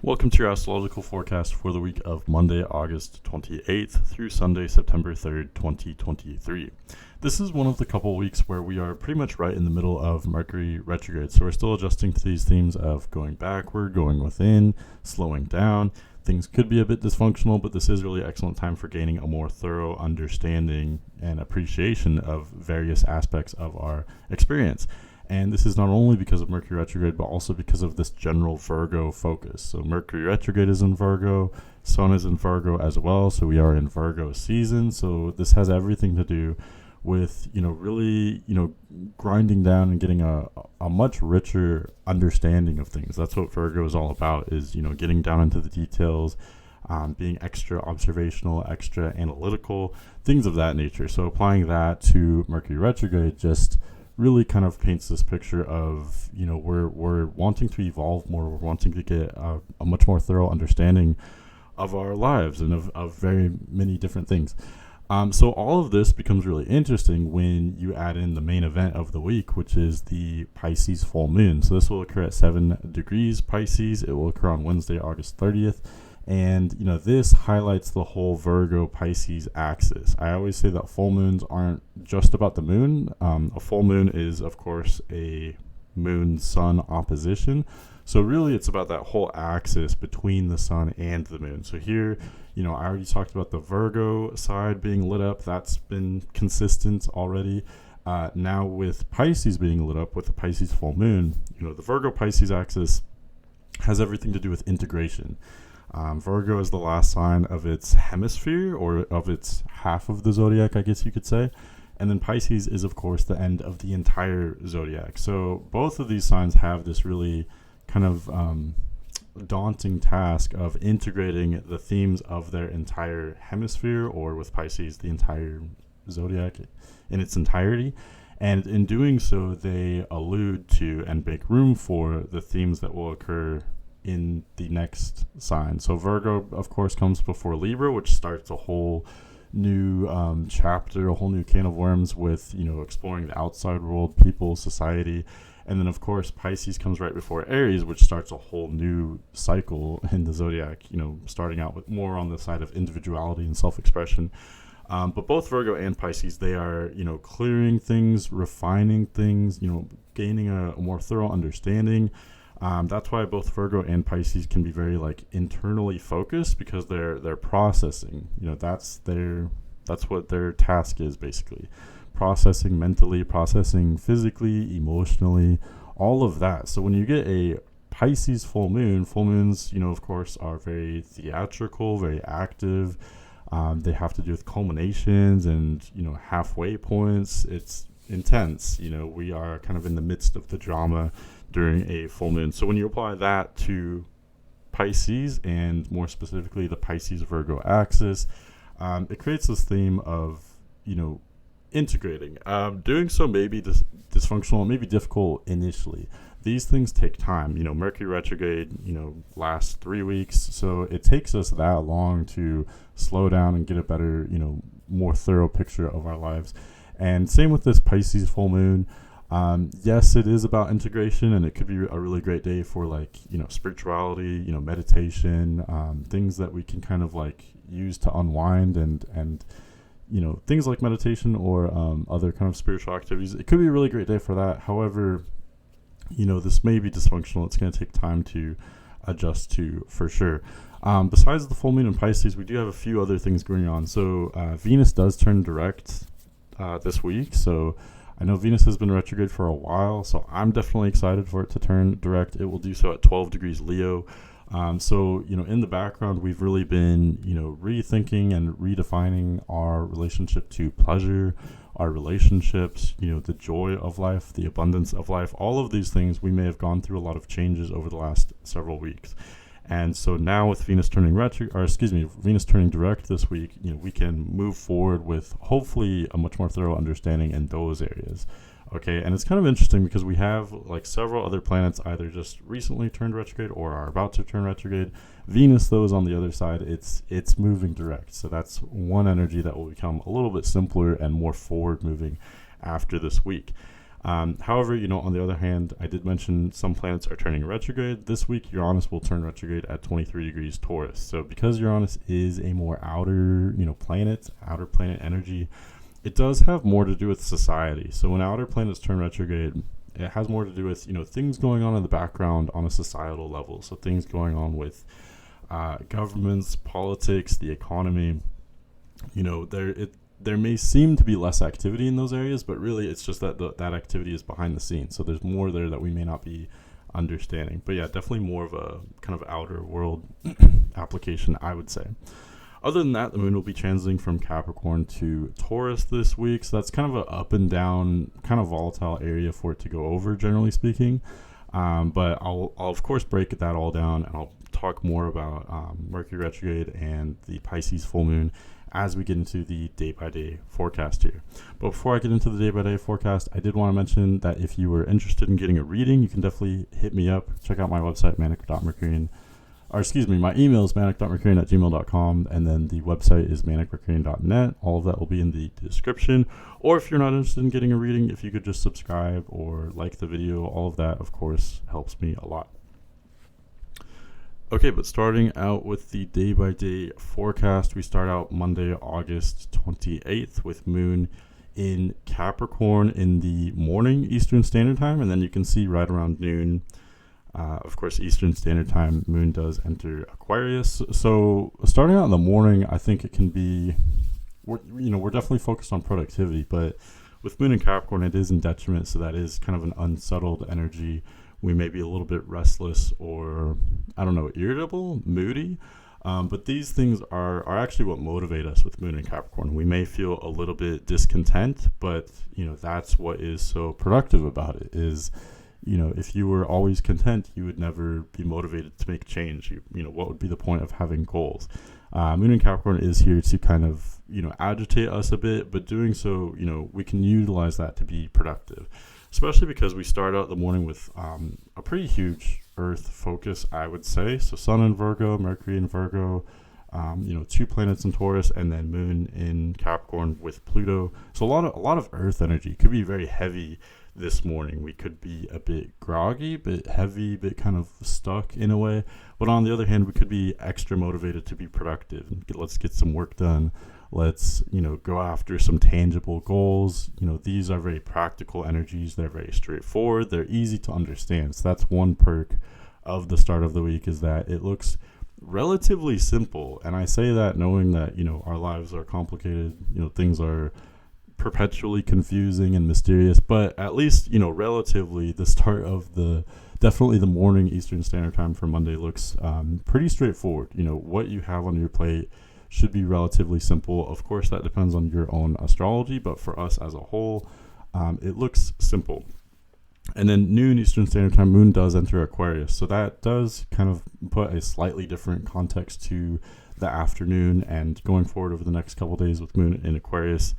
Welcome to your astrological forecast for the week of Monday, August 28th through Sunday, September 3rd, 2023. This is one of the couple weeks where we are pretty much right in the middle of Mercury retrograde. So we're still adjusting to these themes of going backward, going within, slowing down. Things could be a bit dysfunctional, but this is really an excellent time for gaining a more thorough understanding and appreciation of various aspects of our experience. And this is not only because of Mercury retrograde, but also because of this general Virgo focus. So Mercury retrograde is in Virgo, Sun is in Virgo as well. So we are in Virgo season. So this has everything to do with, really, grinding down and getting a much richer understanding of things. That's what Virgo is all about, is, getting down into the details, being extra observational, extra analytical, things of that nature. So applying that to Mercury retrograde just really kind of paints this picture of, we're wanting to evolve more. We're wanting to get a much more thorough understanding of our lives and of very many different things. So all of this becomes really interesting when you add in the main event of the week, which is the Pisces full moon. So this will occur at 7 degrees Pisces. It will occur on Wednesday, August 30th. And, this highlights the whole Virgo Pisces axis. I always say that full moons aren't just about the moon. A full moon is, of course, a moon-sun opposition. So really it's about that whole axis between the sun and the moon. So here, I already talked about the Virgo side being lit up. That's been consistent already. Now with Pisces being lit up with the Pisces full moon, the Virgo Pisces axis has everything to do with integration. Virgo is the last sign of its hemisphere, or of its half of the zodiac, I guess you could say. And then Pisces is, of course, the end of the entire zodiac. So both of these signs have this really kind of daunting task of integrating the themes of their entire hemisphere, or with Pisces, the entire zodiac in its entirety. And in doing so, they allude to and make room for the themes that will occur in the next sign. So Virgo, of course, comes before Libra, which starts a whole new chapter, a whole new can of worms with, exploring the outside world, people, society. And then, of course, Pisces comes right before Aries, which starts a whole new cycle in the zodiac, starting out with more on the side of individuality and self-expression. But both Virgo and Pisces, they are, clearing things, refining things, gaining a more thorough understanding. That's why both Virgo and Pisces can be very internally focused, because they're processing. That's what their task is, basically. Processing mentally, processing physically, emotionally, all of that. So when you get a Pisces full moons, of course, are very theatrical, very active. They have to do with culminations and, halfway points. It's intense. We are kind of in the midst of the drama during a full moon. So when you apply that to Pisces, and more specifically the Pisces Virgo axis, it creates this theme of, integrating. Doing so may be dysfunctional, maybe difficult initially. These things take time. Mercury retrograde, lasts 3 weeks. So it takes us that long to slow down and get a better, more thorough picture of our lives. And same with this Pisces full moon. Yes, it is about integration, and it could be a really great day for spirituality, meditation, things that we can kind of use to unwind and things like meditation or other kind of spiritual activities. It could be a really great day for that. However, this may be dysfunctional. It's going to take time to adjust to, for sure. Besides the full moon in Pisces, we do have a few other things going on. So Venus does turn direct this week. So I know Venus has been retrograde for a while, so I'm definitely excited for it to turn direct. It will do so at 12 degrees Leo. So, in the background, we've really been, rethinking and redefining our relationship to pleasure, our relationships, the joy of life, the abundance of life. All of these things, we may have gone through a lot of changes over the last several weeks. And so now with Venus turning Venus turning direct this week, we can move forward with hopefully a much more thorough understanding in those areas. Okay, and it's kind of interesting because we have several other planets either just recently turned retrograde or are about to turn retrograde. Venus, though, is on the other side. It's moving direct. So that's one energy that will become a little bit simpler and more forward moving after this week. However, on the other hand, I did mention some planets are turning retrograde. This week, Uranus will turn retrograde at 23 degrees Taurus. So because Uranus is a more outer planet energy, it does have more to do with society. So when outer planets turn retrograde, it has more to do with, things going on in the background on a societal level. So things going on with governments, politics, the economy. There may seem to be less activity in those areas, but really it's just that that activity is behind the scenes. So there's more there that we may not be understanding. But yeah, definitely more of a kind of outer world application, I would say. Other than that, the moon will be transiting from Capricorn to Taurus this week. So that's kind of an up and down, kind of volatile area for it to go over, generally speaking. But I'll of course break that all down, and I'll talk more about Mercury retrograde and the Pisces full moon as we get into the day-by-day forecast here. But before I get into the day-by-day forecast, I did want to mention that if you were interested in getting a reading, you can definitely hit me up. Check out my website, manic.mercurian. My email is manic.mercurian@gmail.com, and then the website is manic.mercurian.net. All of that will be in the description. Or if you're not interested in getting a reading, if you could just subscribe or like the video, all of that, of course, helps me a lot. Okay, but starting out with the day-by-day forecast, we start out Monday, August 28th with moon in Capricorn in the morning Eastern Standard Time, and then you can see right around noon, of course, Eastern Standard Time, moon does enter Aquarius. So starting out in the morning, I think it can be, we're definitely focused on productivity, but with moon in Capricorn, it is in detriment, so that is kind of an unsettled energy. We may be a little bit restless or, irritable, moody. But these things are actually what motivate us with moon in Capricorn. We may feel a little bit discontent, but, that's what is so productive about it is, if you were always content, you would never be motivated to make change. What would be the point of having goals? Moon in Capricorn is here to kind of, agitate us a bit, but doing so, we can utilize that to be productive. Especially because we start out the morning with a pretty huge Earth focus, I would say. So Sun in Virgo, Mercury in Virgo, 2 planets in Taurus, and then Moon in Capricorn with Pluto. So a lot of Earth energy. Could be very heavy this morning. We could be a bit groggy, bit heavy, bit kind of stuck in a way. But on the other hand, we could be extra motivated to be productive and let's get some work done. Let's, go after some tangible goals. These are very practical energies. They're very straightforward. They're easy to understand. So that's one perk of the start of the week, is that it looks relatively simple. And I say that knowing that, our lives are complicated. Things are perpetually confusing and mysterious. But at least, relatively, the start of definitely the morning Eastern Standard Time for Monday looks pretty straightforward. What you have on your plate should be relatively simple. Of course, that depends on your own astrology, but for us as a whole, it looks simple. And then noon Eastern Standard Time, moon does enter Aquarius. So that does kind of put a slightly different context to the afternoon and going forward over the next couple days with moon in Aquarius.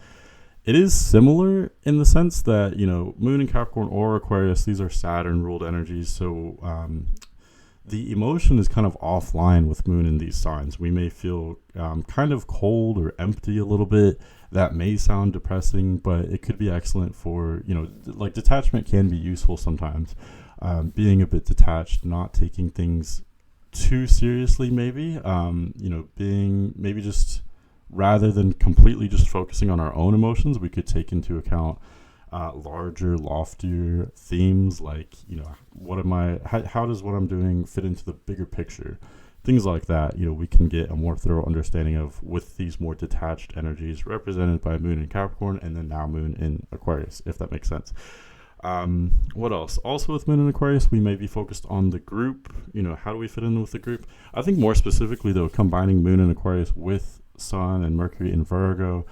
It is similar in the sense that, moon in Capricorn or Aquarius, these are Saturn ruled energies. So, the emotion is kind of offline with moon in these signs. We may feel kind of cold or empty a little bit. That may sound depressing, but it could be excellent for, detachment can be useful sometimes. Being a bit detached, not taking things too seriously maybe, being maybe just rather than completely just focusing on our own emotions, we could take into account larger, loftier themes like, how does what I'm doing fit into the bigger picture? Things like that, we can get a more thorough understanding of with these more detached energies represented by moon in Capricorn and then now moon in Aquarius, if that makes sense. What else? Also with moon in Aquarius, we may be focused on the group. How do we fit in with the group? I think more specifically, though, combining moon in Aquarius with Sun and Mercury in Virgo,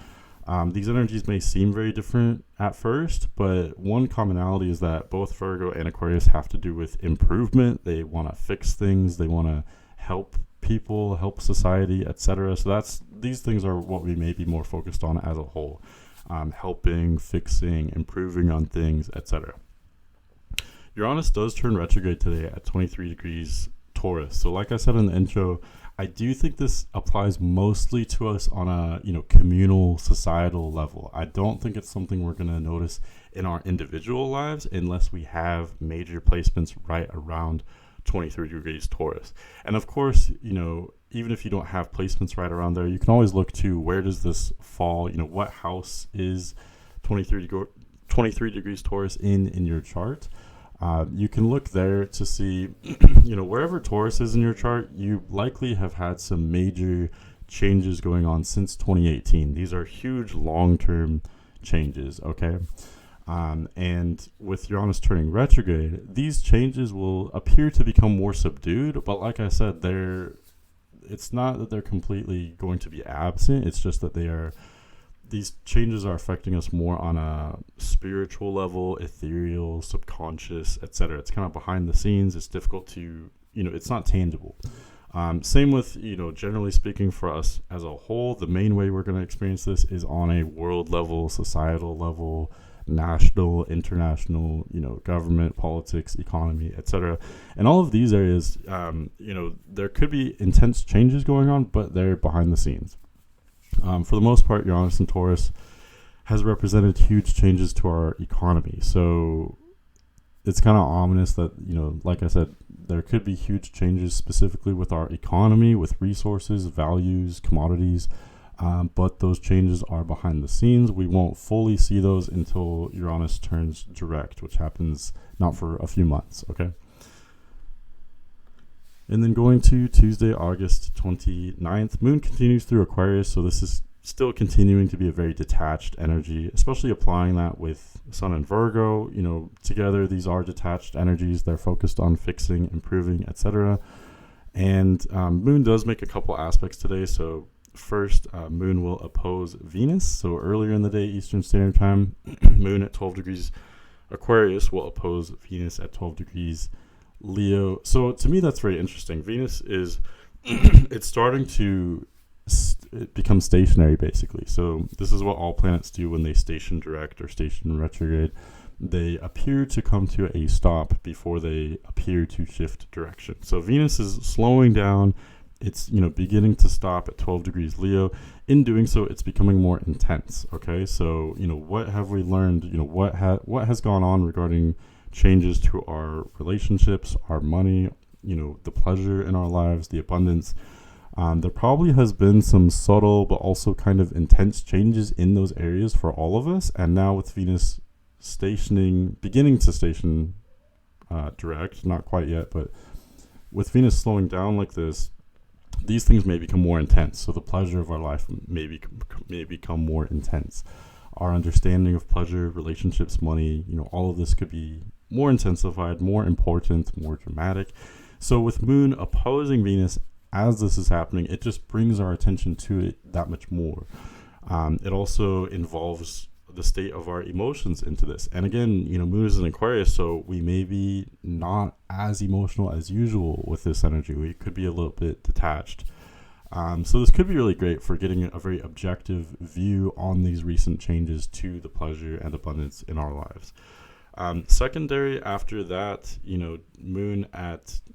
these energies may seem very different at first, but one commonality is that both Virgo and Aquarius have to do with improvement. They want to fix things. They want to help people, help society, etc. So these things are what we may be more focused on as a whole, helping, fixing, improving on things, etc. Uranus does turn retrograde today at 23 degrees Taurus. So like I said in the intro, I do think this applies mostly to us on a, communal societal level. I don't think it's something we're going to notice in our individual lives unless we have major placements right around 23 degrees Taurus. And of course, even if you don't have placements right around there, you can always look to where does this fall, what house is 23 degrees Taurus in your chart. You can look there to see, wherever Taurus is in your chart, you likely have had some major changes going on since 2018. These are huge long-term changes, okay? And with Uranus turning retrograde, these changes will appear to become more subdued, but like I said, it's not that they're completely going to be absent, it's just that these changes are affecting us more on a spiritual level, ethereal, subconscious, etc. It's kind of behind the scenes. It's difficult to, it's not tangible. Same with, generally speaking for us as a whole, the main way we're going to experience this is on a world level, societal level, national, international, government, politics, economy, etc. And all of these areas, there could be intense changes going on, but they're behind the scenes. For the most part, Uranus and Taurus has represented huge changes to our economy. So it's kind of ominous that, like I said, there could be huge changes specifically with our economy, with resources, values, commodities. But those changes are behind the scenes. We won't fully see those until Uranus turns direct, which happens not for a few months, okay? And then going to Tuesday, August 29th, Moon continues through Aquarius, so this is still continuing to be a very detached energy, especially applying that with Sun and Virgo. Together, these are detached energies. They're focused on fixing, improving, etc. And Moon does make a couple aspects today, so first, Moon will oppose Venus. So earlier in the day, Eastern Standard Time, Moon at 12 degrees Aquarius will oppose Venus at 12 degrees Leo. So to me, that's very interesting. Venus is, it's starting to become stationary, basically. So this is what all planets do when they station direct or station retrograde. They appear to come to a stop before they appear to shift direction. So Venus is slowing down. It's, beginning to stop at 12 degrees Leo. In doing so, it's becoming more intense, okay? So, what have we learned? What has gone on regarding changes to our relationships, our money, the pleasure in our lives, the abundance. There probably has been some subtle but also kind of intense changes in those areas for all of us. And now with Venus beginning to station direct, not quite yet, but with Venus slowing down like this, these things may become more intense. So the pleasure of our life may become more intense. Our understanding of pleasure, relationships, money, all of this could be more intensified, more important, more dramatic. So with Moon opposing Venus as this is happening, it just brings our attention to it that much more. It also involves the state of our emotions into this. And again, Moon is in Aquarius, so we may be not as emotional as usual with this energy. We could be a little bit detached. So this could be really great for getting a very objective view on these recent changes to the pleasure and abundance in our lives. Secondary after that, Moon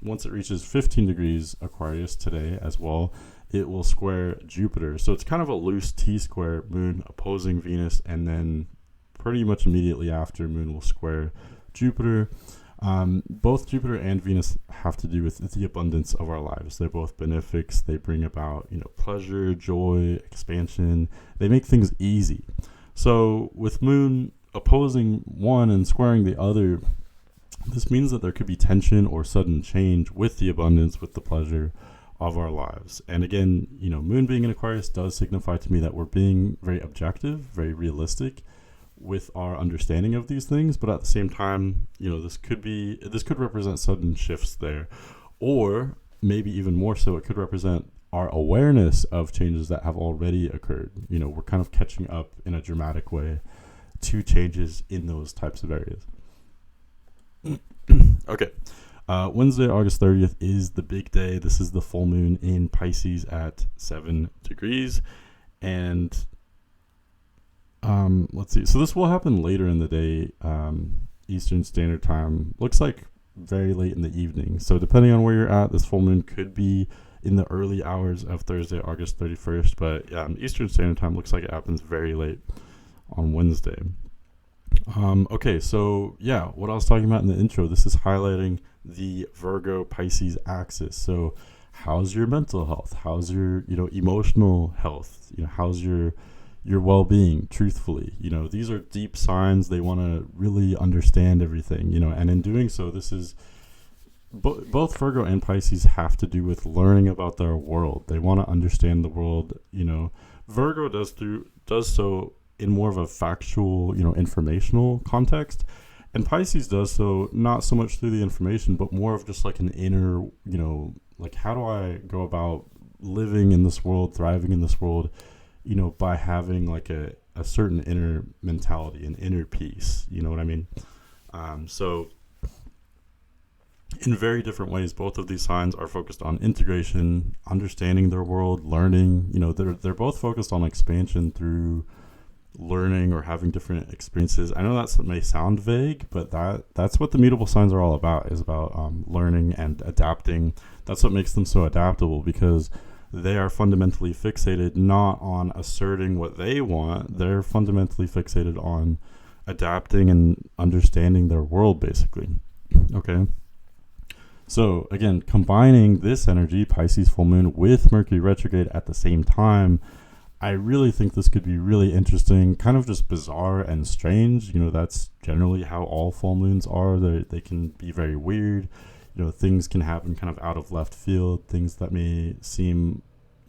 once it reaches 15 degrees Aquarius today as well, it will square Jupiter. So it's kind of a loose T-square, Moon opposing Venus, and then pretty much immediately after, Moon will square Jupiter. Both Jupiter and Venus have to do with the abundance of our lives. They're both benefics. They bring about, pleasure, joy, expansion. They make things easy. So with Moon opposing one and squaring the other, this means that there could be tension or sudden change with the abundance, with the pleasure of our lives. And again, Moon being in Aquarius does signify to me that we're being very objective, very realistic with our understanding of these things, but at the same time, this could represent sudden shifts there, or maybe even more so, it could represent our awareness of changes that have already occurred. We're kind of catching up in a dramatic way to changes in those types of areas. Okay. Wednesday, August 30th is the big day. This is the full moon in Pisces at 7 degrees. And let's see. So this will happen later in the day, Eastern Standard Time. Looks like very late in the evening. So depending on where you're at, this full moon could be in the early hours of Thursday, August 31st. But Eastern Standard Time looks like it happens very late on Wednesday. Okay, so yeah, what I was talking about in the intro, this is highlighting the Virgo Pisces axis. So how's your mental health? How's your, emotional health? How's your well-being, truthfully? These are deep signs. They want to really understand everything, and in doing so, this is both Virgo and Pisces have to do with learning about their world. They want to understand the world. Virgo does so in more of a factual, informational context, and Pisces does so not so much through the information, but more of just like an inner, like how do I go about living in this world, thriving in this world, by having like a certain inner mentality, an inner peace. You know what I mean? So in very different ways, both of these signs are focused on integration, understanding their world, learning. They're both focused on expansion through learning or having different experiences. I know that may sound vague, but that's what the mutable signs are all about, is about learning and adapting. That's what makes them so adaptable, because they are fundamentally fixated not on asserting what they want. They're fundamentally fixated on adapting and understanding their world, basically. Okay. So again, combining this energy, Pisces full moon, with Mercury retrograde at the same time, I really think this could be really interesting, kind of just bizarre and strange. That's generally how all full moons are. They can be very weird. Things can happen kind of out of left field, things that may seem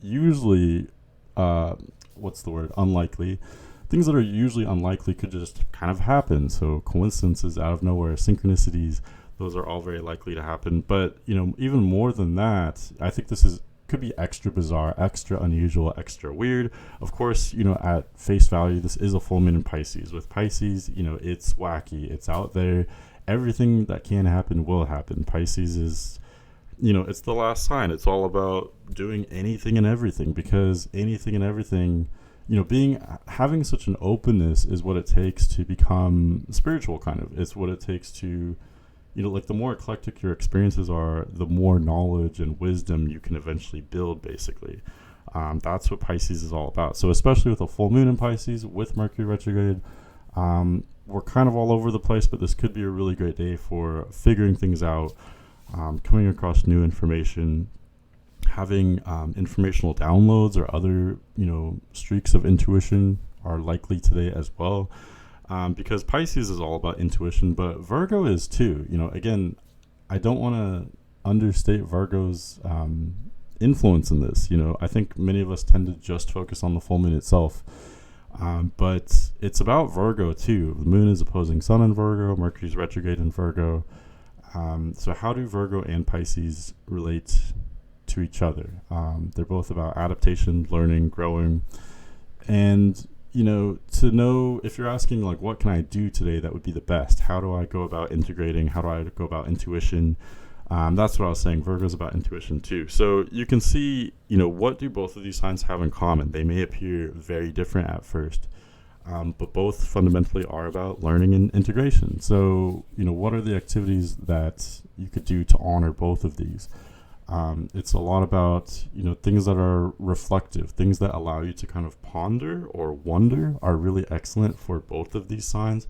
usually, unlikely. Things that are usually unlikely could just kind of happen. So coincidences out of nowhere, synchronicities, those are all very likely to happen. But, even more than that, I think this could be extra bizarre, extra unusual, extra weird. Of course, at face value, this is a full moon in Pisces. With Pisces, it's wacky, it's out there. Everything that can happen will happen. Pisces is, it's the last sign. It's all about doing anything and everything, because anything and everything, having such an openness is what it takes to become spiritual, kind of. It's what it takes to, like the more eclectic your experiences are, the more knowledge and wisdom you can eventually build, basically. That's what Pisces is all about. So especially with a full moon in Pisces, with Mercury retrograde, we're kind of all over the place, but this could be a really great day for figuring things out, coming across new information, having informational downloads or other, streaks of intuition are likely today as well. Because Pisces is all about intuition, but Virgo is too. Again, I don't want to understate Virgo's influence in this. I think many of us tend to just focus on the full moon itself. But it's about Virgo too. The moon is opposing Sun in Virgo, Mercury's retrograde in Virgo. So how do Virgo and Pisces relate to each other? They're both about adaptation, learning, growing. And, to know, if you're asking like, what can I do today that would be the best? How do I go about integrating? How do I go about intuition? That's what I was saying. Virgo's about intuition too. So you can see, what do both of these signs have in common? They may appear very different at first, but both fundamentally are about learning and integration. So, what are the activities that you could do to honor both of these? It's a lot about, things that are reflective, things that allow you to kind of ponder or wonder are really excellent for both of these signs.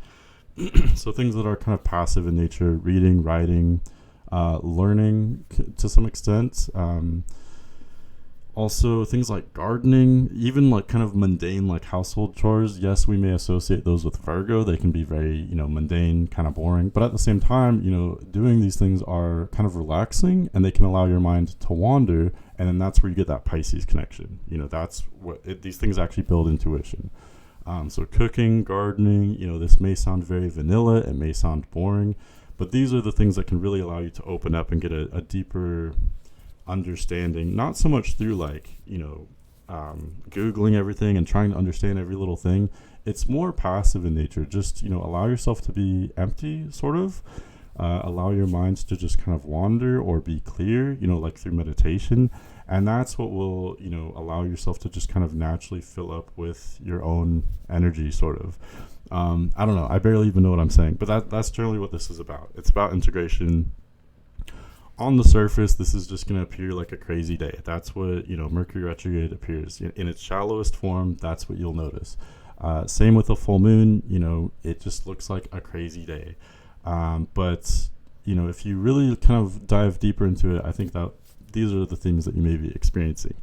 So things that are kind of passive in nature, reading, writing, learning to some extent. Also things like gardening, even like kind of mundane like household chores. Yes, we may associate those with Virgo. They can be very, mundane, kind of boring. But at the same time, doing these things are kind of relaxing, and they can allow your mind to wander. And then that's where you get that Pisces connection. That's what these things actually build intuition. So cooking, gardening, this may sound very vanilla. It may sound boring. But these are the things that can really allow you to open up and get a deeper understanding, not so much through Googling everything and trying to understand every little thing. It's more passive in nature. Just, allow yourself to be empty, sort of. Allow your minds to just kind of wander or be clear, like through meditation. And that's what will, allow yourself to just kind of naturally fill up with your own energy, sort of. I don't know. I barely even know what I'm saying, but that's generally what this is about. It's about integration, on the surface, this is just going to appear like a crazy day. That's what, Mercury retrograde appears in its shallowest form. That's what you'll notice. Same with a full moon, it just looks like a crazy day. But if you really kind of dive deeper into it, I think that these are the things that you may be experiencing.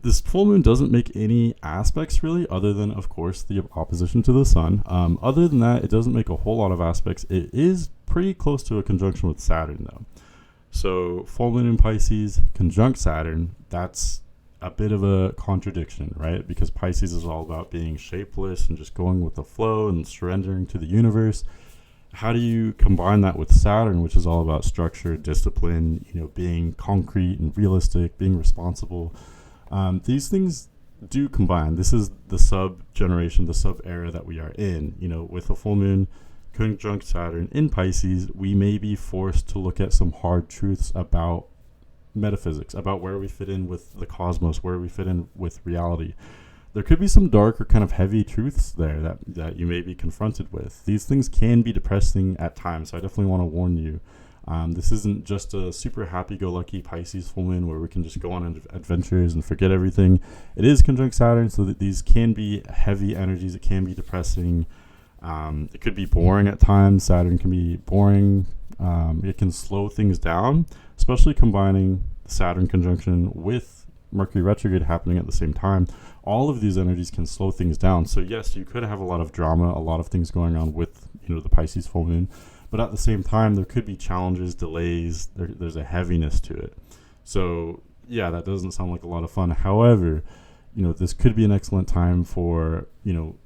This full moon doesn't make any aspects really, other than, of course, the opposition to the sun. Other than that, it doesn't make a whole lot of aspects. It is pretty close to a conjunction with Saturn, though. So full moon in Pisces, conjunct Saturn, that's a bit of a contradiction, right? Because Pisces is all about being shapeless and just going with the flow and surrendering to the universe. How do you combine that with Saturn, which is all about structure, discipline, being concrete and realistic, being responsible? These things do combine. This is the sub-generation, the sub-era that we are in. With a full moon conjunct Saturn in Pisces, we may be forced to look at some hard truths about metaphysics, about where we fit in with the cosmos, where we fit in with reality. There could be some dark or kind of heavy truths there that you may be confronted with. These things can be depressing at times, so I definitely want to warn you. This isn't just a super happy-go-lucky Pisces full moon where we can just go on adventures and forget everything. It is conjunct Saturn, so that these can be heavy energies. It can be depressing. It could be boring at times. Saturn can be boring. It can slow things down, especially combining Saturn conjunction with Mercury retrograde happening at the same time. All of these energies can slow things down. So yes, you could have a lot of drama, a lot of things going on with the Pisces full moon, but at the same time there could be challenges, delays. There's a heaviness to it. So yeah, that doesn't sound like a lot of fun. However, this could be an excellent time for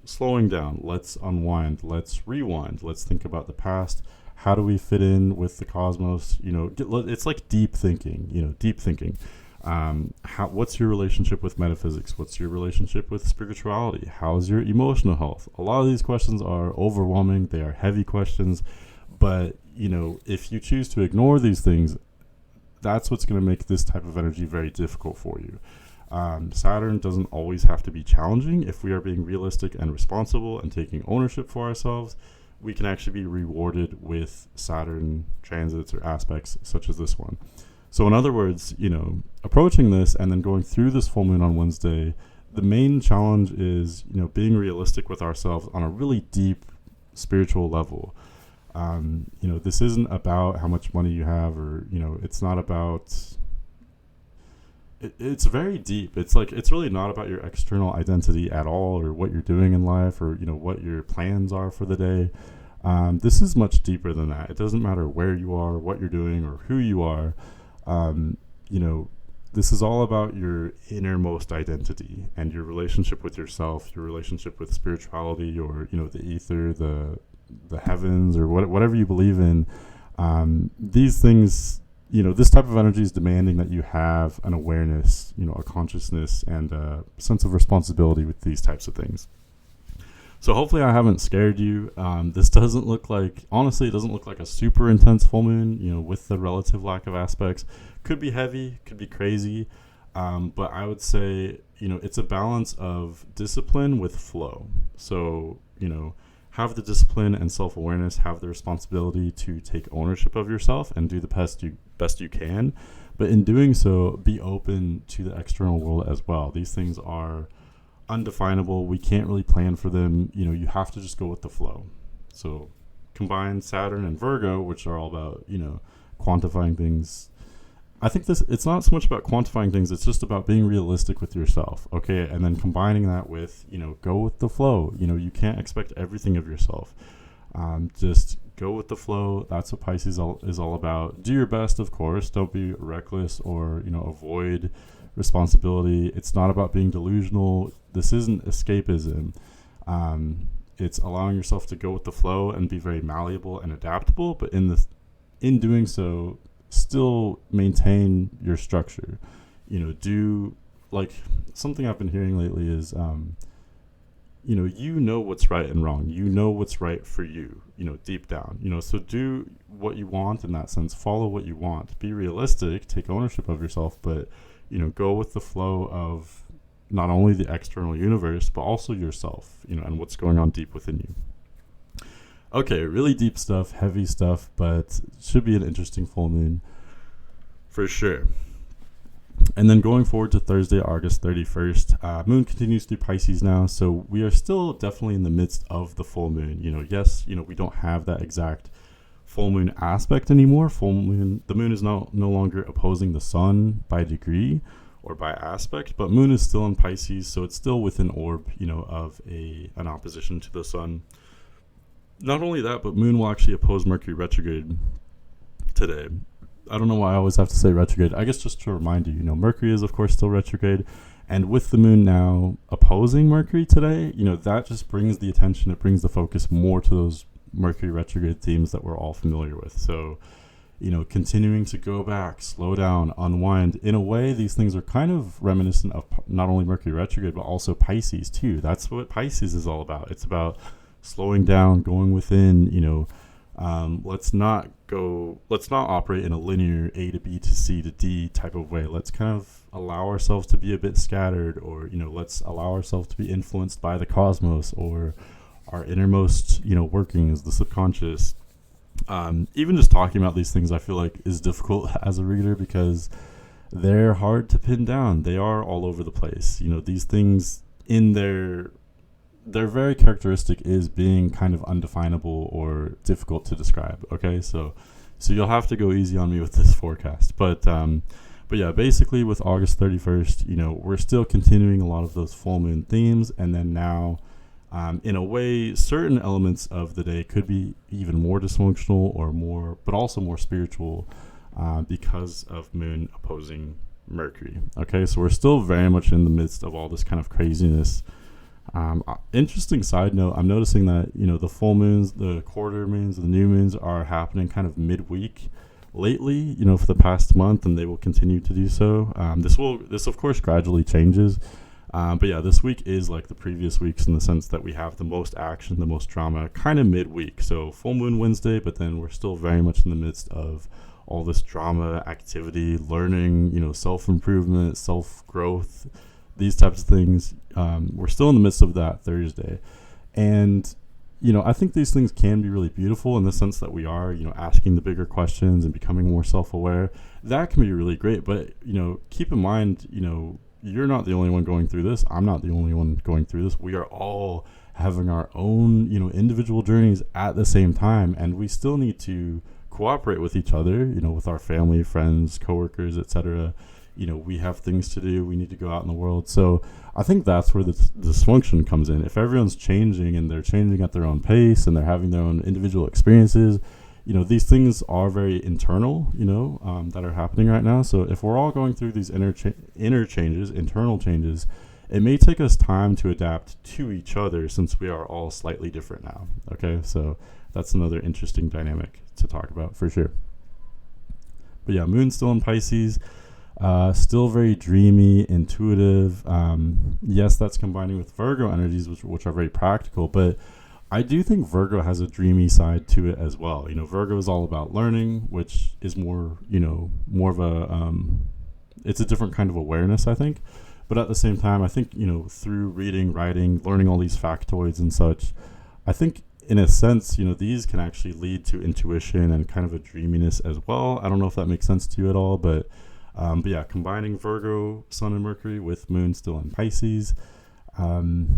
slowing down. Let's unwind, let's rewind, let's think about the past. How do we fit in with the cosmos? It's like deep thinking. What's your relationship with metaphysics? What's your relationship with spirituality? How's your emotional health? A lot of these questions are overwhelming. They are heavy questions. But, if you choose to ignore these things, that's what's going to make this type of energy very difficult for you. Saturn doesn't always have to be challenging. If we are being realistic and responsible and taking ownership for ourselves, we can actually be rewarded with Saturn transits or aspects such as this one. So in other words, approaching this and then going through this full moon on Wednesday, the main challenge is, being realistic with ourselves on a really deep spiritual level. This isn't about how much money you have, or, it's not about, it's very deep. It's really not about your external identity at all, or what you're doing in life, or, what your plans are for the day. This is much deeper than that. It doesn't matter where you are, what you're doing, or who you are. This is all about your innermost identity and your relationship with yourself, your relationship with spirituality, or, the ether, the heavens, or whatever you believe in. These things, this type of energy is demanding that you have an awareness, a consciousness, and a sense of responsibility with these types of things. So hopefully I haven't scared you. This doesn't look like, honestly, it doesn't look like a super intense full moon, with the relative lack of aspects. Could be heavy, could be crazy. But I would say, it's a balance of discipline with flow. So, have the discipline and self-awareness, have the responsibility to take ownership of yourself and do the best you can. But in doing so, be open to the external world as well. These things are undefinable. We can't really plan for them. You have to just go with the flow. So combine Saturn and Virgo, which are all about, quantifying things. I think it's not so much about quantifying things. It's just about being realistic with yourself. Okay. And then combining that with, go with the flow. You can't expect everything of yourself. Just go with the flow. That's what Pisces is all about. Do your best, of course. Don't be reckless or, avoid responsibility. It's not about being delusional. This isn't escapism. It's allowing yourself to go with the flow and be very malleable and adaptable, but in doing so, still maintain your structure. Do, like, something I've been hearing lately is what's right and wrong. What's right for you, deep down. So do what you want in that sense. Follow what you want. Be realistic. Take ownership of yourself, but go with the flow of not only the external universe, but also yourself, and what's going on deep within you. Okay, really deep stuff, heavy stuff, but should be an interesting full moon. For sure. And then going forward to Thursday, August 31st, moon continues through Pisces now. So we are still definitely in the midst of the full moon. Yes, we don't have that exact full moon aspect anymore. The moon is no longer opposing the sun by degree or by aspect, but moon is still in Pisces. So it's still within orb, of an opposition to the sun. Not only that, but moon will actually oppose Mercury retrograde today. I don't know why I always have to say retrograde. I guess just to remind you, Mercury is of course still retrograde, and with the moon now opposing Mercury today, that just brings the attention, it brings the focus more to those Mercury retrograde themes that we're all familiar with. So, continuing to go back, slow down, unwind. In a way, these things are kind of reminiscent of not only Mercury retrograde, but also Pisces too. That's what Pisces is all about. It's about slowing down, going within, let's not operate in a linear A to B to C to D type of way. Let's kind of allow ourselves to be a bit scattered, or let's allow ourselves to be influenced by the cosmos or our innermost workings, the subconscious. Even just talking about these things, I feel like is difficult as a reader because they're hard to pin down. They are all over the place. These things in their very characteristic is being kind of undefinable or difficult to describe. Okay, so you'll have to go easy on me with this forecast. But yeah, basically with August 31st, we're still continuing a lot of those full moon themes, and then now, in a way, certain elements of the day could be even more dysfunctional or more, but also more spiritual, because of moon opposing Mercury. Okay, so we're still very much in the midst of all this kind of craziness. Interesting side note, I'm noticing that the full moons, the quarter moons, the new moons are happening kind of midweek lately, for the past month, and they will continue to do so. This of course gradually changes, but yeah, this week is like the previous weeks in the sense that we have the most action, the most drama kind of midweek. So full moon Wednesday, but then we're still very much in the midst of all this drama, activity, learning, self-improvement, self-growth, these types of things. We're still in the midst of that Thursday. And, I think these things can be really beautiful in the sense that we are, asking the bigger questions and becoming more self-aware. That can be really great. But, keep in mind, you're not the only one going through this. I'm not the only one going through this. We are all having our own, individual journeys at the same time. And we still need to cooperate with each other, with our family, friends, coworkers, etc. We have things to do. We need to go out in the world. So I think that's where the dysfunction comes in. If everyone's changing and they're changing at their own pace and they're having their own individual experiences, these things are very internal, that are happening right now. So if we're all going through these inner changes, internal changes, it may take us time to adapt to each other since we are all slightly different now. Okay, so that's another interesting dynamic to talk about for sure. But yeah, moon's still in Pisces. Still very dreamy, intuitive. Yes, that's combining with Virgo energies, which are very practical, but I do think Virgo has a dreamy side to it as well. Virgo is all about learning, which is more of a, it's a different kind of awareness, I think. But at the same time, I think, through reading, writing, learning all these factoids and such, I think in a sense, these can actually lead to intuition and kind of a dreaminess as well. I don't know if that makes sense to you at all, but yeah, combining Virgo, Sun and Mercury with Moon still in Pisces,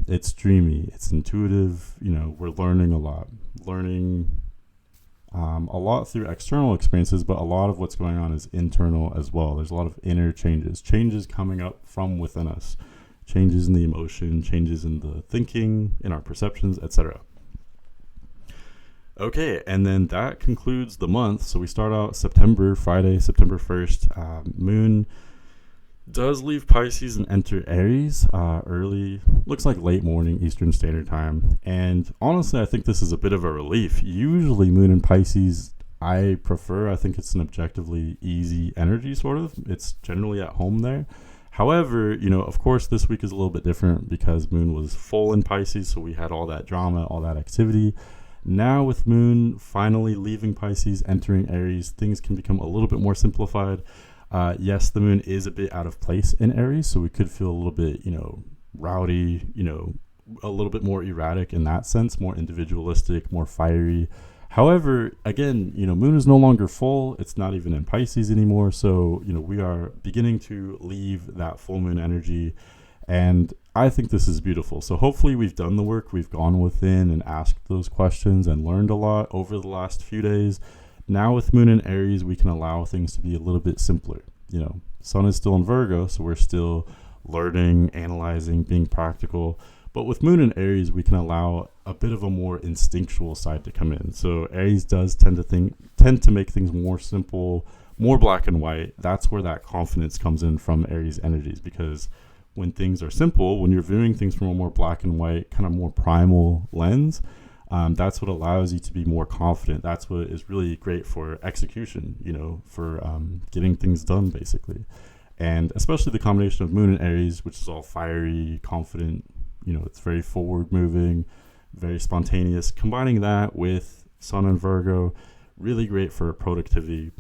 it's dreamy, it's intuitive. We're learning a lot through external experiences, but a lot of what's going on is internal as well. There's a lot of inner changes coming up from within us, changes in the emotion, changes in the thinking, in our perceptions, etc. Okay, and then that concludes the month. So we start out Friday, September 1st. Moon does leave Pisces and enter Aries early, looks like late morning Eastern Standard Time. And honestly, I think this is a bit of a relief. Usually Moon in Pisces, I prefer. I think it's an objectively easy energy, sort of. It's generally at home there. However, of course, this week is a little bit different because Moon was full in Pisces, so we had all that drama, all that activity. Now with Moon finally leaving Pisces, entering Aries, things can become a little bit more simplified. Yes, the Moon is a bit out of place in Aries, so we could feel a little bit, rowdy, a little bit more erratic in that sense, more individualistic, more fiery. However, again, moon is no longer full. It's not even in Pisces anymore. So, we are beginning to leave that full moon energy. And I think this is beautiful. So hopefully we've done the work. We've gone within and asked those questions and learned a lot over the last few days. Now with moon in Aries, we can allow things to be a little bit simpler. Sun is still in Virgo, so we're still learning, analyzing, being practical. But with moon in Aries, we can allow a bit of a more instinctual side to come in. So Aries does tend to make things more simple, more black and white. That's where that confidence comes in from Aries energies, because when things are simple, when you're viewing things from a more black and white, kind of more primal lens, that's what allows you to be more confident. That's what is really great for execution, for getting things done, basically. And especially the combination of moon and Aries, which is all fiery, confident, it's very forward moving, very spontaneous. Combining that with Sun and Virgo, really great for productivity.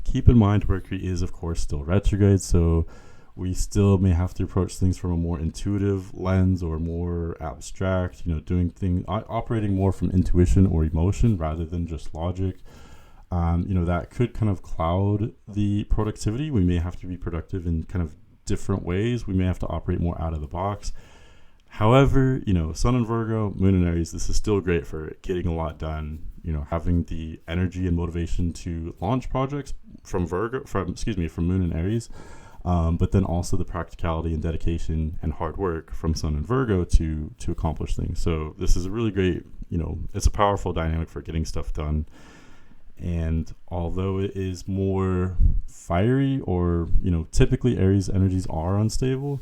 Keep in mind, Mercury is, of course, still retrograde, so we still may have to approach things from a more intuitive lens or more abstract, doing things, operating more from intuition or emotion rather than just logic. That could kind of cloud the productivity. We may have to be productive in kind of different ways. We may have to operate more out of the box. However, Sun in Virgo, Moon in Aries, this is still great for getting a lot done, having the energy and motivation to launch projects from Moon in Aries. But then also the practicality and dedication and hard work from Sun and Virgo to accomplish things. So this is a really great, it's a powerful dynamic for getting stuff done. And although it is more fiery or, typically Aries energies are unstable,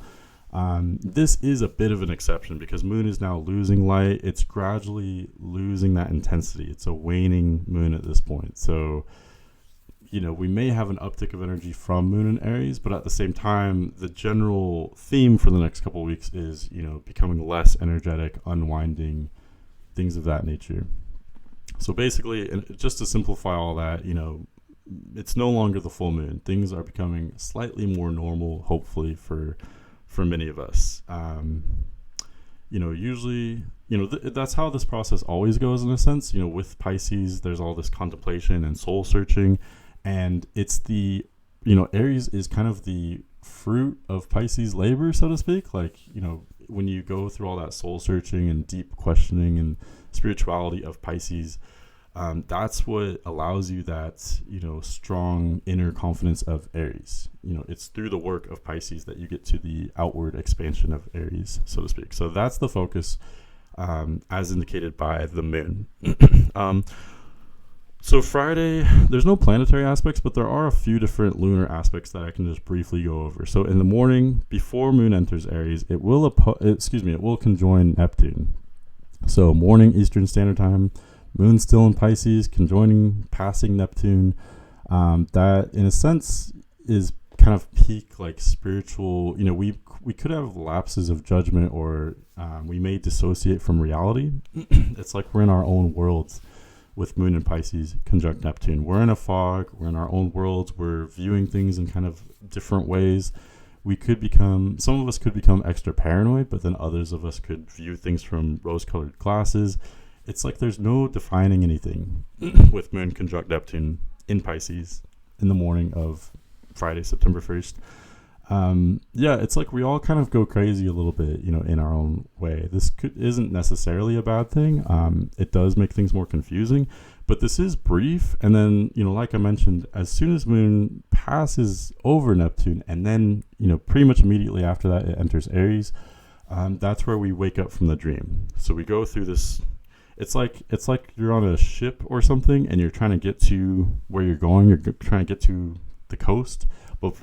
this is a bit of an exception because Moon is now losing light. It's gradually losing that intensity. It's a waning Moon at this point. So, we may have an uptick of energy from Moon in Aries, but at the same time, the general theme for the next couple of weeks is, becoming less energetic, unwinding, things of that nature. So basically, and just to simplify all that, it's no longer the full moon. Things are becoming slightly more normal, hopefully, for many of us. Usually, that's how this process always goes in a sense. With Pisces, there's all this contemplation and soul searching. And it's the, Aries is kind of the fruit of Pisces labor, so to speak. Like, when you go through all that soul searching and deep questioning and spirituality of Pisces, that's what allows you that, strong inner confidence of Aries. It's through the work of Pisces that you get to the outward expansion of Aries, so to speak. So that's the focus, as indicated by the moon. So Friday, there's no planetary aspects, but there are a few different lunar aspects that I can just briefly go over. So in the morning, before Moon enters Aries, it will conjoin Neptune. So morning Eastern Standard Time, Moon still in Pisces, passing Neptune. That in a sense is kind of peak like spiritual. We could have lapses of judgment, or we may dissociate from reality. It's like we're in our own worlds. With Moon and Pisces conjunct Neptune, we're in a fog, we're in our own worlds, we're viewing things in kind of different ways. Some of us could become extra paranoid, but then others of us could view things from rose-colored glasses. It's like there's no defining anything with Moon conjunct Neptune in Pisces in the morning of Friday, September 1st. It's like we all kind of go crazy a little bit, in our own way. This isn't necessarily a bad thing. It does make things more confusing, but this is brief. And then, like I mentioned, as soon as Moon passes over Neptune, and then, pretty much immediately after that, it enters Aries. That's where we wake up from the dream. So we go through this. It's like you're on a ship or something, and you're trying to get to where you're going. You're trying to get to the coast. But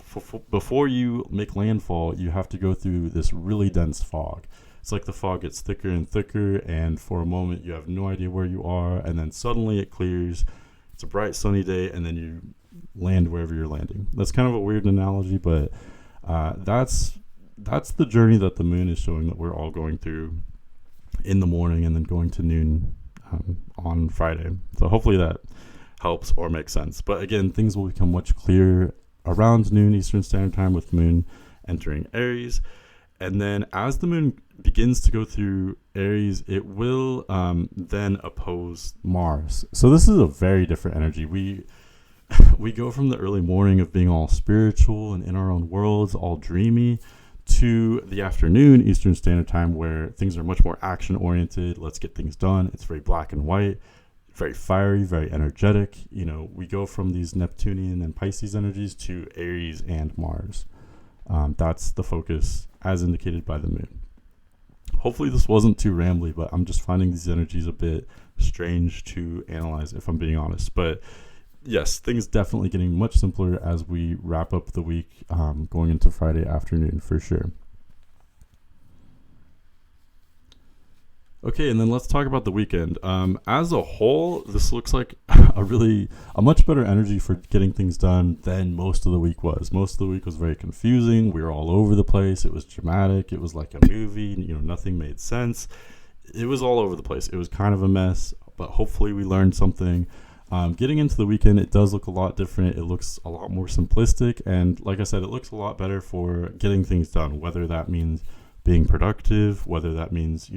before you make landfall, you have to go through this really dense fog. It's like the fog gets thicker and thicker, and for a moment you have no idea where you are, and then suddenly it clears. It's a bright sunny day, and then you land wherever you're landing. That's kind of a weird analogy, but that's the journey that the moon is showing that we're all going through in the morning and then going to noon on Friday. So hopefully that helps or makes sense. But again, things will become much clearer around noon Eastern Standard Time with Moon entering Aries. And then as the moon begins to go through Aries, it will then oppose Mars. So this is a very different energy. We go from the early morning of being all spiritual and in our own worlds, all dreamy, to the afternoon Eastern Standard Time, where things are much more action oriented. Let's get things done. It's very black and white, very fiery, very energetic. We go from these Neptunian and Pisces energies to Aries and Mars. That's the focus as indicated by the moon. Hopefully this wasn't too rambly, but I'm just finding these energies a bit strange to analyze, if I'm being honest. But yes, things definitely getting much simpler as we wrap up the week, going into Friday afternoon for sure. Okay, and then let's talk about the weekend. As a whole, this looks like a much better energy for getting things done than most of the week was. Most of the week was very confusing. We were all over the place. It was dramatic. It was like a movie. Nothing made sense. It was all over the place. It was kind of a mess, but hopefully we learned something. Getting into the weekend, it does look a lot different. It looks a lot more simplistic. And like I said, it looks a lot better for getting things done, whether that means being productive, whether that means,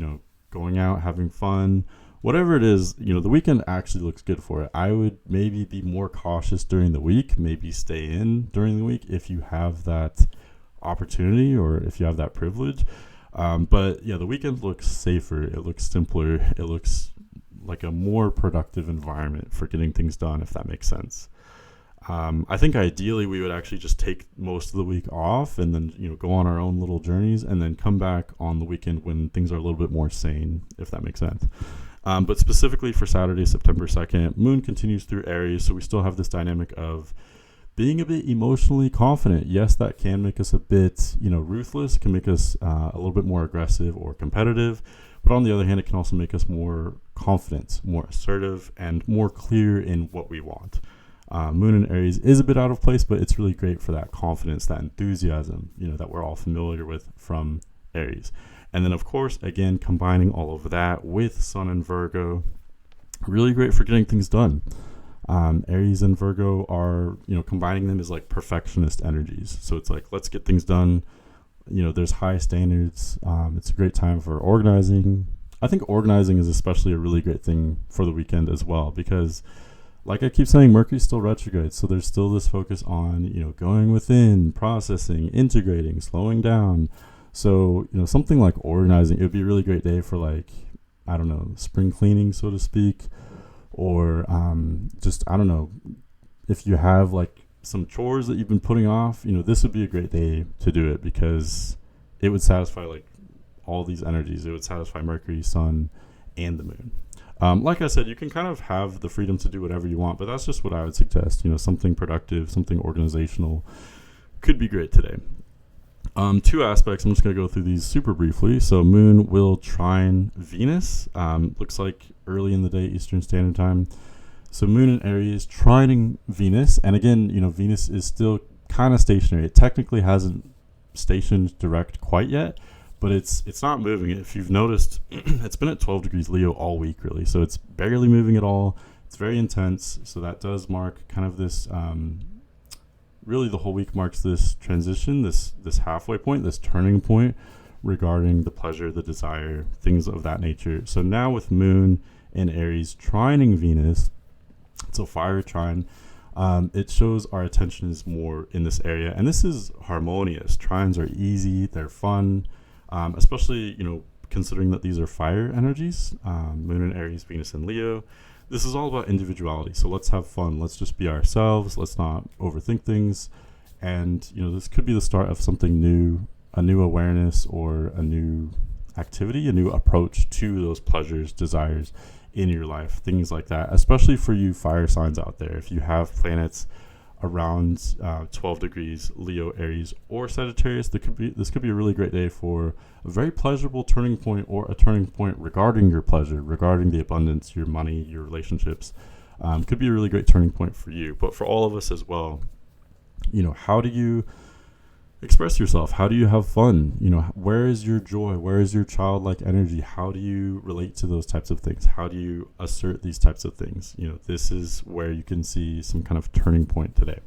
going out, having fun, whatever it is, the weekend actually looks good for it. I would maybe be more cautious during the week, maybe stay in during the week if you have that opportunity or if you have that privilege. But yeah, the weekend looks safer. It looks simpler. It looks like a more productive environment for getting things done, if that makes sense. I think ideally we would actually just take most of the week off and then, go on our own little journeys and then come back on the weekend when things are a little bit more sane, if that makes sense. But specifically for Saturday, September 2nd, moon continues through Aries. So we still have this dynamic of being a bit emotionally confident. Yes, that can make us a bit, ruthless, can make us a little bit more aggressive or competitive. But on the other hand, it can also make us more confident, more assertive, and more clear in what we want. Moon in Aries is a bit out of place, but it's really great for that confidence, that enthusiasm, that we're all familiar with from Aries. And then, of course, again, combining all of that with Sun and Virgo, really great for getting things done. Aries and Virgo are, combining them is like perfectionist energies. So it's like, let's get things done. There's high standards. It's a great time for organizing. I think organizing is especially a really great thing for the weekend as well, because like I keep saying, Mercury's still retrograde. So there's still this focus on, going within, processing, integrating, slowing down. So, something like organizing, it would be a really great day for spring cleaning, so to speak, or if you have some chores that you've been putting off, this would be a great day to do it because it would satisfy all these energies. It would satisfy Mercury, Sun, and the moon. Like I said, you can kind of have the freedom to do whatever you want, but that's just what I would suggest. Something productive, something organizational could be great today. Two aspects. I'm just going to go through these super briefly. So moon will trine Venus. Looks like early in the day, Eastern Standard Time. So moon in Aries trining Venus. And again, Venus is still kind of stationary. It technically hasn't stationed direct quite yet, but it's not moving. If you've noticed, it's been at 12 degrees Leo all week, really. So it's barely moving at all. It's very intense. So that does mark kind of this, really the whole week marks this transition, this halfway point, this turning point regarding the pleasure, the desire, things of that nature. So now with moon in Aries trining Venus, it's a fire trine. It shows our attention is more in this area. And this is harmonious. Trines are easy. They're fun. Especially, considering that these are fire energies, moon in Aries, Venus in Leo. This is all about individuality. So let's have fun. Let's just be ourselves. Let's not overthink things. And, this could be the start of something new, a new awareness or a new activity, a new approach to those pleasures, desires in your life, things like that, especially for you fire signs out there. If you have planets around 12 degrees Leo, Aries, or Sagittarius, this could be a really great day for a very pleasurable turning point or a turning point regarding your pleasure, regarding the abundance, your money, your relationships. Could be a really great turning point for you, but for all of us as well. How do you express yourself? How do you have fun? Where is your joy? Where is your childlike energy? How do you relate to those types of things? How do you assert these types of things? This is where you can see some kind of turning point today.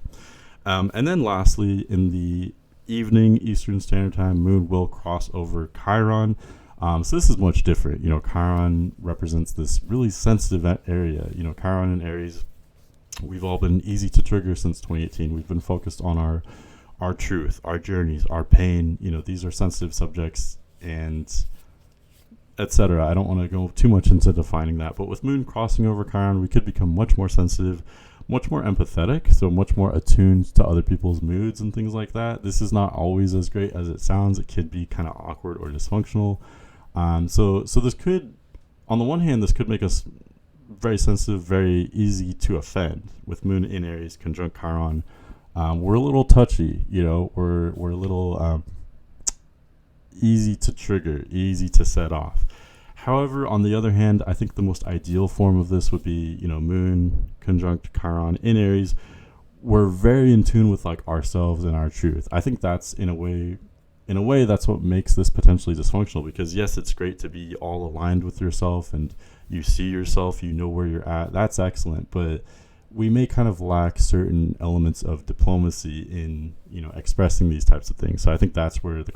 And then lastly, in the evening Eastern Standard Time, Moon will cross over Chiron. So this is much different. Chiron represents this really sensitive area. Chiron and Aries, we've all been easy to trigger since 2018. We've been focused on our truth, our journeys, our pain. These are sensitive subjects, and etc. I don't want to go too much into defining that, but with Moon crossing over Chiron, we could become much more sensitive, much more empathetic, so much more attuned to other people's moods and things like that. This is not always as great as it sounds. It could be kind of awkward or dysfunctional. So this could, on the one hand, this could make us very sensitive, very easy to offend. With Moon in Aries conjunct Chiron, we're a little touchy. We're a little easy to trigger, easy to set off. However, on the other hand, I think the most ideal form of this would be, Moon conjunct Chiron in Aries. We're very in tune with like ourselves and our truth. I think that's in a way that's what makes this potentially dysfunctional, because yes, it's great to be all aligned with yourself and you see yourself, where you're at. That's excellent, but we may kind of lack certain elements of diplomacy in, expressing these types of things. So I think that's where the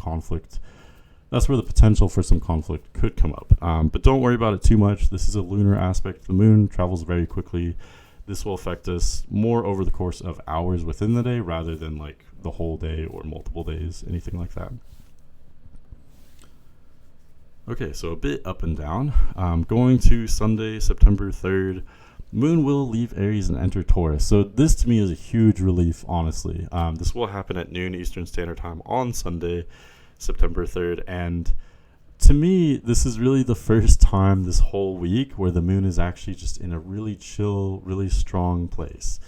potential for some conflict could come up. But don't worry about it too much. This is a lunar aspect. The moon travels very quickly. This will affect us more over the course of hours within the day rather than like the whole day or multiple days, anything like that. Okay, so a bit up and down. Going to Sunday, September 3rd, Moon will leave Aries and enter Taurus. So this to me is a huge relief, honestly. This will happen at noon Eastern Standard Time on Sunday, September 3rd. And to me, this is really the first time this whole week where the moon is actually just in a really chill, really strong place.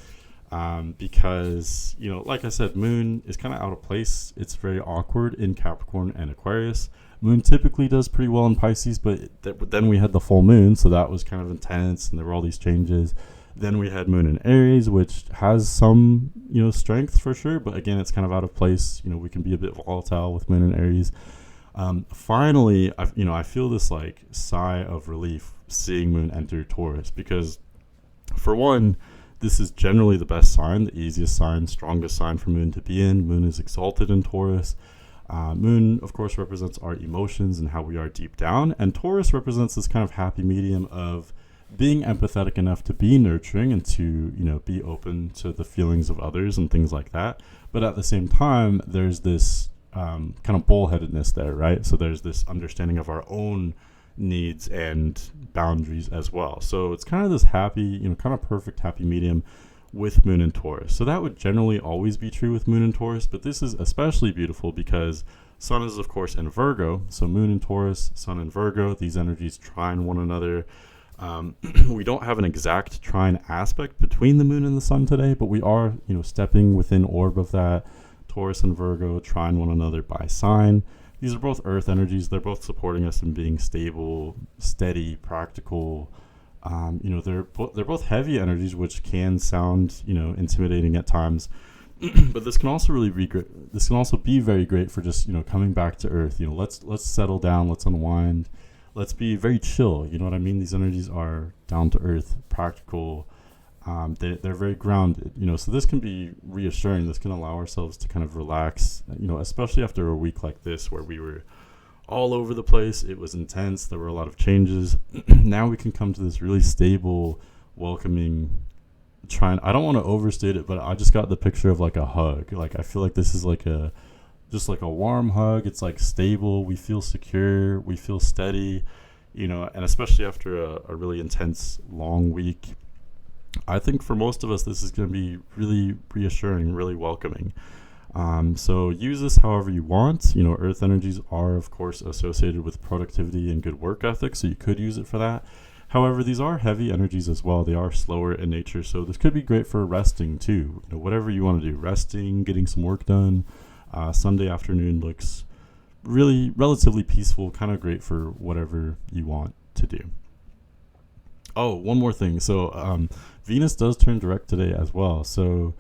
Because, like I said, Moon is kind of out of place. It's very awkward in Capricorn and Aquarius. Moon typically does pretty well in Pisces, but then we had the full moon, so that was kind of intense, and there were all these changes. Then we had Moon in Aries, which has some, strength for sure, but again, it's kind of out of place. We can be a bit volatile with Moon in Aries. Finally, I feel this like sigh of relief seeing Moon enter Taurus, because for one, this is generally the best sign, the easiest sign, strongest sign for Moon to be in. Moon is exalted in Taurus. Moon, of course, represents our emotions and how we are deep down. And Taurus represents this kind of happy medium of being empathetic enough to be nurturing and to, be open to the feelings of others and things like that. But at the same time, there's this kind of bullheadedness there, right? So there's this understanding of our own needs and boundaries as well. So it's kind of this happy, kind of perfect happy medium with Moon in Taurus. So that would generally always be true with Moon in Taurus, but this is especially beautiful because Sun is, of course, in Virgo. So Moon in Taurus, Sun in Virgo, these energies trine one another. We don't have an exact trine aspect between the Moon and the Sun today, but we are, stepping within orb of that. Taurus and Virgo trine one another by sign. These are both earth energies. They're both supporting us in being stable, steady, practical. They're both heavy energies, which can sound, intimidating at times. But this can also really be great. This can also be very great for just, coming back to earth. Let's settle down. Let's unwind. Let's be very chill. You know what I mean? These energies are down to earth, practical. They're very grounded, so this can be reassuring. This can allow ourselves to kind of relax, especially after a week like this where we were all over the place. It was intense. There were a lot of changes. Now we can come to this really stable, welcoming, I don't want to overstate it, but I just got the picture of like a hug. Like, I feel like this is like just like a warm hug. It's like stable. We feel secure. We feel steady, and especially after a really intense, long week, I think for most of us, this is going to be really reassuring, really welcoming. So use this however you want. Earth energies are, of course, associated with productivity and good work ethic, so you could use it for that. However, these are heavy energies as well. They are slower in nature, so this could be great for resting too. Whatever you want to do, resting, getting some work done. Sunday afternoon looks really relatively peaceful, kind of great for whatever you want to do. Oh, one more thing. So Venus does turn direct today as well. So,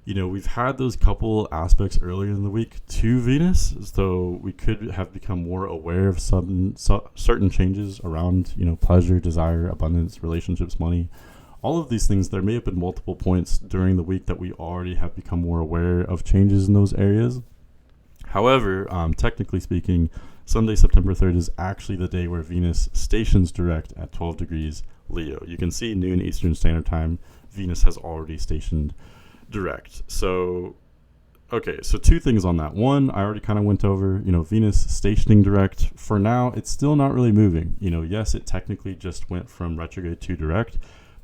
we've had those couple aspects earlier in the week to Venus. So we could have become more aware of certain changes around, pleasure, desire, abundance, relationships, money. All of these things, there may have been multiple points during the week that we already have become more aware of changes in those areas. However, technically speaking, Sunday, September 3rd is actually the day where Venus stations direct at 12 degrees Leo. You can see noon Eastern Standard Time, Venus has already stationed direct. So, okay, so two things on that. One, I already kind of went over, Venus stationing direct. For now, it's still not really moving. Yes, it technically just went from retrograde to direct,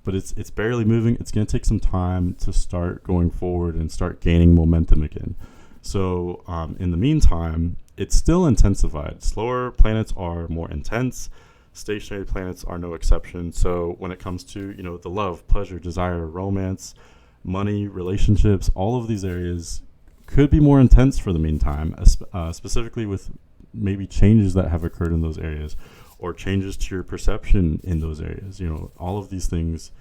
but it's barely moving. It's going to take some time to start going forward and start gaining momentum again. So in the meantime, it's still intensified. Slower planets are more intense. Stationary planets are no exception. So when it comes to, the love, pleasure, desire, romance, money, relationships, all of these areas could be more intense for the meantime, specifically with maybe changes that have occurred in those areas or changes to your perception in those areas. All of these things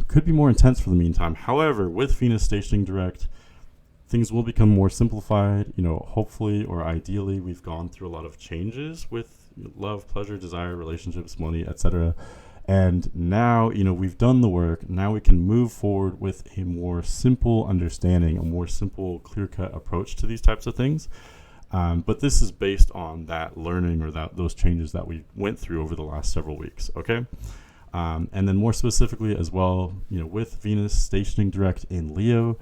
could be more intense for the meantime. However, with Venus stationing direct, things will become more simplified. Hopefully or ideally, we've gone through a lot of changes with love, pleasure, desire, relationships, money, etc. And now, we've done the work. Now we can move forward with a more simple understanding, a more simple, clear-cut approach to these types of things. But this is based on that learning or those changes that we went through over the last several weeks, okay? And then more specifically as well, with Venus stationing direct in Leo,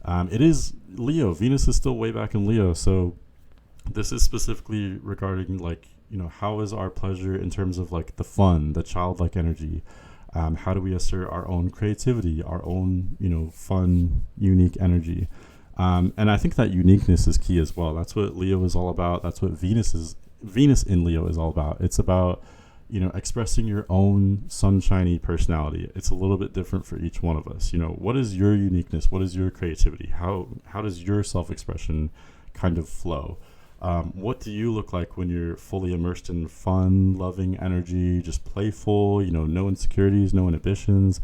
it is Leo. Venus is still way back in Leo. So this is specifically regarding how is our pleasure in terms of the fun, the childlike energy? How do we assert our own creativity, our own, fun, unique energy? And I think that uniqueness is key as well. That's what Leo is all about. That's what Venus in Leo is all about. It's about, expressing your own sunshiny personality. It's a little bit different for each one of us. What is your uniqueness? What is your creativity? How does your self-expression kind of flow? What do you look like when you're fully immersed in fun, loving energy, just playful, no insecurities, no inhibitions?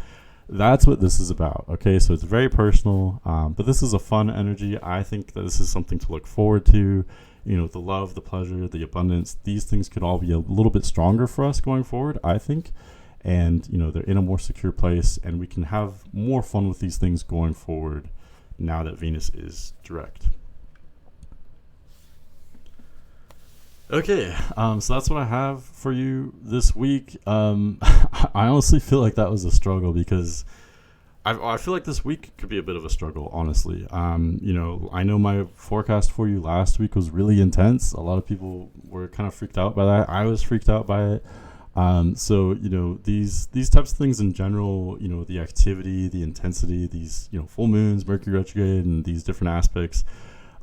That's what this is about. Okay, so it's very personal, but this is a fun energy. I think that this is something to look forward to. The love, the pleasure, the abundance, these things could all be a little bit stronger for us going forward, I think. And, they're in a more secure place, and we can have more fun with these things going forward now that Venus is direct. Okay, so that's what I have for you this week. I honestly feel like that was a struggle because I feel like this week could be a bit of a struggle, honestly. I know my forecast for you last week was really intense. A lot of people were kind of freaked out by that. I was freaked out by it. So, these types of things in general, the activity, the intensity, these, full moons, Mercury retrograde, and these different aspects,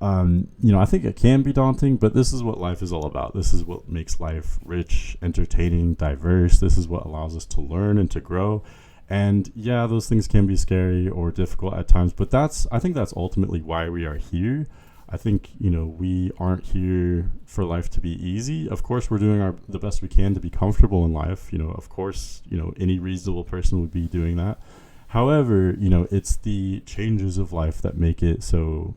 I think it can be daunting, but this is what life is all about. This is what makes life rich, entertaining, diverse. This is what allows us to learn and to grow. And yeah, those things can be scary or difficult at times, but I think that's ultimately why we are here. I think, we aren't here for life to be easy. Of course, we're doing the best we can to be comfortable in life. Of course, any reasonable person would be doing that. However, it's the changes of life that make it so,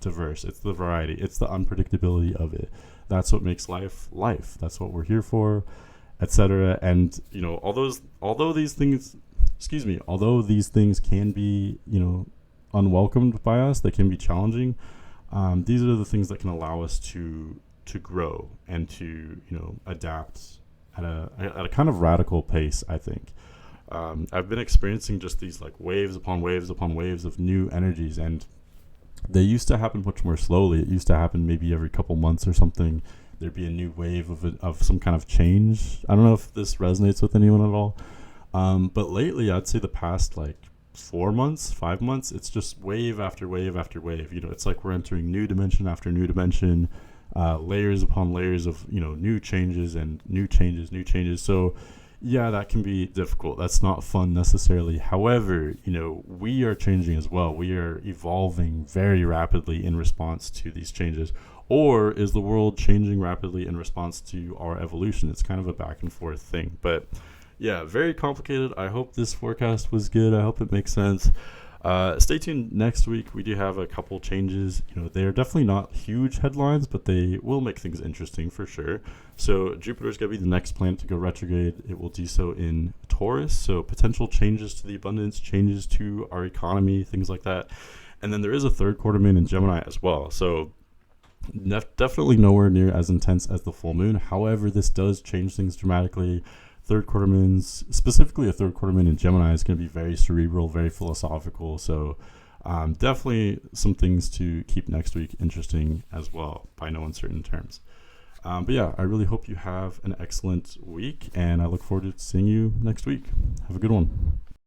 diverse. It's the variety. It's the unpredictability of it. That's what makes life life. That's what we're here for, etc. And, although these things can be, unwelcomed by us, they can be challenging. These are the things that can allow us to grow and to, adapt at a kind of radical pace, I think. I've been experiencing just these waves upon waves upon waves of new energies, and they used to happen much more slowly. It used to happen maybe every couple months or something. There'd be a new wave of some kind of change. I don't know if this resonates with anyone at all. But lately, I'd say the past 4 months, 5 months, it's just wave after wave after wave. It's like we're entering new dimension after new dimension, layers upon layers of, new changes and new changes. So yeah, that can be difficult. That's not fun necessarily. However, we are changing as well. We are evolving very rapidly in response to these changes. Or is the world changing rapidly in response to our evolution? It's kind of a back and forth thing. But yeah, very complicated. I hope this forecast was good. I hope it makes sense. Stay tuned next week. We do have a couple changes. They are definitely not huge headlines, but they will make things interesting for sure. So Jupiter is going to be the next planet to go retrograde. It will do so in Taurus. So potential changes to the abundance, changes to our economy, things like that. And then there is a third quarter moon in Gemini as well. So Definitely nowhere near as intense as the full moon. However, this does change things dramatically. Third quarter moons, specifically a third quarter moon in Gemini, is going to be very cerebral, very philosophical. So definitely some things to keep next week interesting as well, by no uncertain terms. But yeah, I really hope you have an excellent week, and I look forward to seeing you next week. Have a good one.